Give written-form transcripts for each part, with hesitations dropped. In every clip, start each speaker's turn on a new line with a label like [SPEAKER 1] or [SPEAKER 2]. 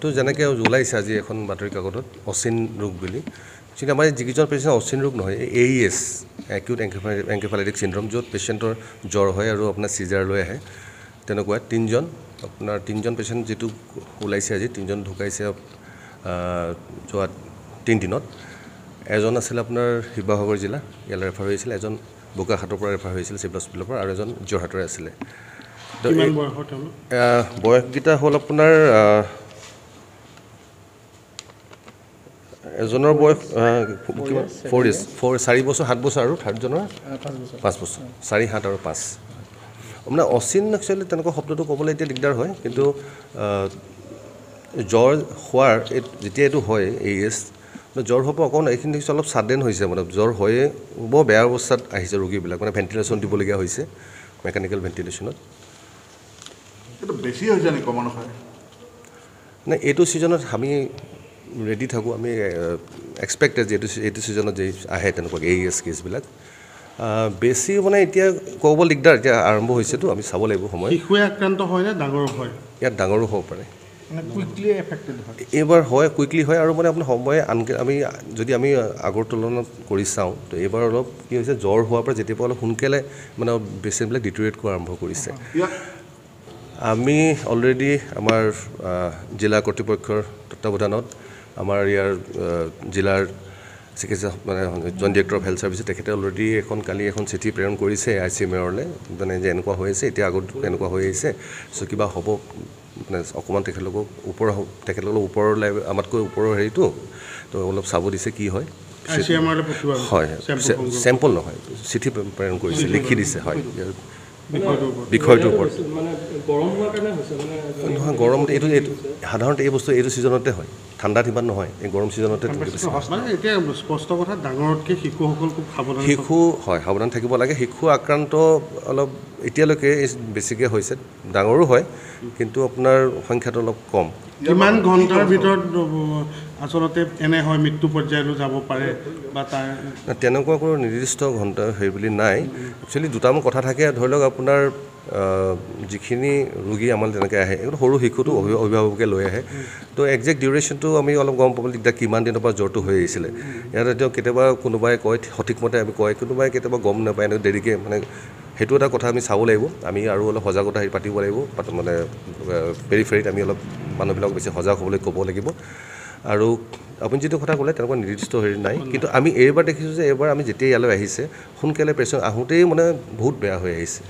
[SPEAKER 1] এইটো যেনেকৈ ওলাইছে আজি এখন বাতৰি কাকতত অচিন ৰোগ বুলি কিন্তু আমাৰ যিকেইজন পেচেণ্ট অচিন ৰোগ নহয় AES একিউট এনকেফেলাইটিক চিনড্ৰম য'ত পেচেণ্টৰ জ্বৰ হয় আৰু আপোনাৰ চিজাৰ লৈ আহে তেনেকুৱা তিনিজন পেচেণ্ট যিটো ওলাইছে আজি তিনিজন ঢুকাইছে যোৱা 3 দিনত এজন আছিল আপোনাৰ শিৱসাগৰ জিলা ইয়ালৈ ৰেফাৰ হৈছিল এজন বোকাখাটৰ পৰা ৰেফাৰ হৈছিল চিভিল হস্পিটেলৰ পৰা আৰু এজন যোৰহাটৰ আছিলে বয়সকেইটা হ'ল আপোনাৰ এজনৰ বয়স 4 বছৰ 7 বছৰ আৰু থাৰ্ডজনৰ 5 বছৰ 4 7 আৰু 5 মানে অচিন একচুৱেলি তেনেকুৱা শব্দটো ক'বলৈ এতিয়া দিগদাৰ হয় কিন্তু জ্বৰ হোৱাৰ যেতিয়া এইটো হয় AES জ্বৰ হ'ব অকণ এইখিনি অলপ ছাডেন হৈছে মানে জ্বৰ হয়ে বৰ বেয়া অৱস্থাত আহিছে ৰোগীবিলাক মানে ভেণ্টিলেশ্যন দিবলগীয়া হৈছে মেকানিকেল ভেণ্টিলেশ্যনত
[SPEAKER 2] বেছি হৈছে নেকি কমন হয়
[SPEAKER 1] না এইটো ছিজনত আমি ৰেডি থাকোঁ আমি এক্সপেক্টেড যে এইটো ছিজনত যে আহে তেনেকুৱা AES কেছবিলাক বেছি মানে এতিয়া ক'ব দিগদাৰ এতিয়া আৰম্ভ হৈছেতো আমি চাব লাগিব সময়
[SPEAKER 3] শিশুৱে আক্ৰান্ত হয় নে ডাঙৰো হয়
[SPEAKER 1] ইয়াত ডাঙৰো হ'ব পাৰে
[SPEAKER 3] কুইকলি এফেক্টেড হয়
[SPEAKER 1] এইবাৰ হয় কুইকলি হয় আৰু মানে আপোনাৰ সময় আমি যদি আমি আগৰ তুলনাত কৰি চাওঁ তো এইবাৰ অলপ কি হৈছে জ্বৰ হোৱাৰ পৰা যেতিয়াৰ পৰা অলপ সোনকালে মানে পেচেণ্টবিলাক ডিটেৰিয়েট কৰা আৰম্ভ কৰিছে আমি অলৰেডি আমাৰ জিলা কৰ্তৃপক্ষৰ তত্ত্বাৱধানত আমাৰ ইয়াৰ জিলাৰ চিকিৎসা মানে joint director of health services তেখেতে অলৰেডি কালি এখন চিঠি প্ৰেৰণ কৰিছে ICMRলৈ মানে যে এনেকুৱা হৈ আছে এতিয়া আগত এনেকুৱা হৈ আহিছে চ' কিবা হ'ব মানে অকণমান তেখেতলোকক ওপৰৰ আমাতকৈ ওপৰৰ হেৰিটো তো অলপ চাব দিছে কি হয় হয় চেম্পল নহয় চিঠি প্ৰেৰণ কৰিছে লিখি দিছে হয় বিষয়টোৰ ওপৰত নহয় গৰম এইটো সাধাৰণতে এই বস্তু এইটো ছিজনতে হয় ঠাণ্ডাত ইমান নহয় এই গৰম ছিজনতে
[SPEAKER 3] এতিয়া স্পষ্ট কথা ডাঙৰতকৈ শিশুসকল খুব
[SPEAKER 1] সাৱধান থাকিব লাগে শিশু আক্ৰান্ত অলপ এতিয়ালৈকে বেছিকৈ হৈছে ডাঙৰো হয় কিন্তু আপোনাৰ সংখ্যাটো অলপ কম
[SPEAKER 3] কিমান ঘণ্টাৰ ভিতৰত আচলতে এনে হয় মৃত্যু পৰ্যায়লৈ যাব পাৰে বা তাৰ
[SPEAKER 1] তেনেকুৱা কোনো নিৰ্দিষ্ট ঘণ্টা হেৰি বুলি নাই একচুৱেলি দুটামান কথা থাকে ধৰি লওক আপোনাৰ যিখিনি ৰোগী আমাৰ তেনেকৈ আহে এইটো সৰু শিশুটো অভিভাৱকে লৈ আহে তো একজেক্ট ডিউৰেশ্যনটো আমি অলপ গম পাবলৈ দিগদাৰ কিমান দিনৰ পৰা জ্বৰটো হৈ আহিছিলে ইয়াত এতিয়া কেতিয়াবা কোনোবাই কয় সঠিকমতে আমি কয় কোনোবাই কেতিয়াবা গম নাপায় এনেকৈ দেৰিকৈ মানে সেইটো এটা কথা আমি চাব লাগিব আমি আৰু অলপ সজাগতা পাতিব লাগিব মানে পেৰিফেৰীত আমি অলপ মানুহবিলাক বেছি সজাগ হ'বলৈ ক'ব লাগিব আৰু আপুনি যিটো কথা ক'লে তেনেকুৱা নিৰ্দিষ্ট হেৰি নাই কিন্তু আমি এইবাৰ দেখিছোঁ যে এইবাৰ আমি যেতিয়া ইয়ালৈ আহিছে সোনকালে পেচেণ্ট আহোঁতেই মানে বহুত বেয়া হৈ আহিছে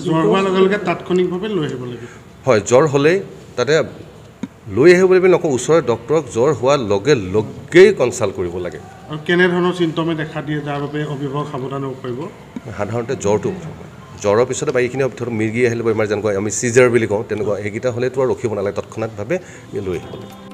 [SPEAKER 3] জ্বৰ হোৱাৰ লগে লগে তাৎক্ষণিকভাৱে লৈ আহিব লাগিব
[SPEAKER 1] হয় জ্বৰ হ'লেই তাতে লৈ আহিব বুলি নকওঁ ওচৰৰ ডক্তৰক জ্বৰ হোৱাৰ লগে লগেই কনচাল্ট কৰিব লাগে
[SPEAKER 3] আৰু কেনেধৰণৰ চিম্পটমে দেখা দিয়ে যাৰ বাবে অভিভাৱক সাৱধান হ'ব পাৰিব
[SPEAKER 1] সাধাৰণতে জ্বৰটো জ্বৰৰ পিছতে বাকীখিনি ধৰক মিৰ্গি আহিলে বা আমাৰ যেনেকুৱা আমি চিজাৰ বুলি কওঁ তেনেকুৱা সেইকেইটা হ'লেতো আৰু ৰখিব নালাগে তৎক্ষণাতভাৱে লৈ আহিব লাগে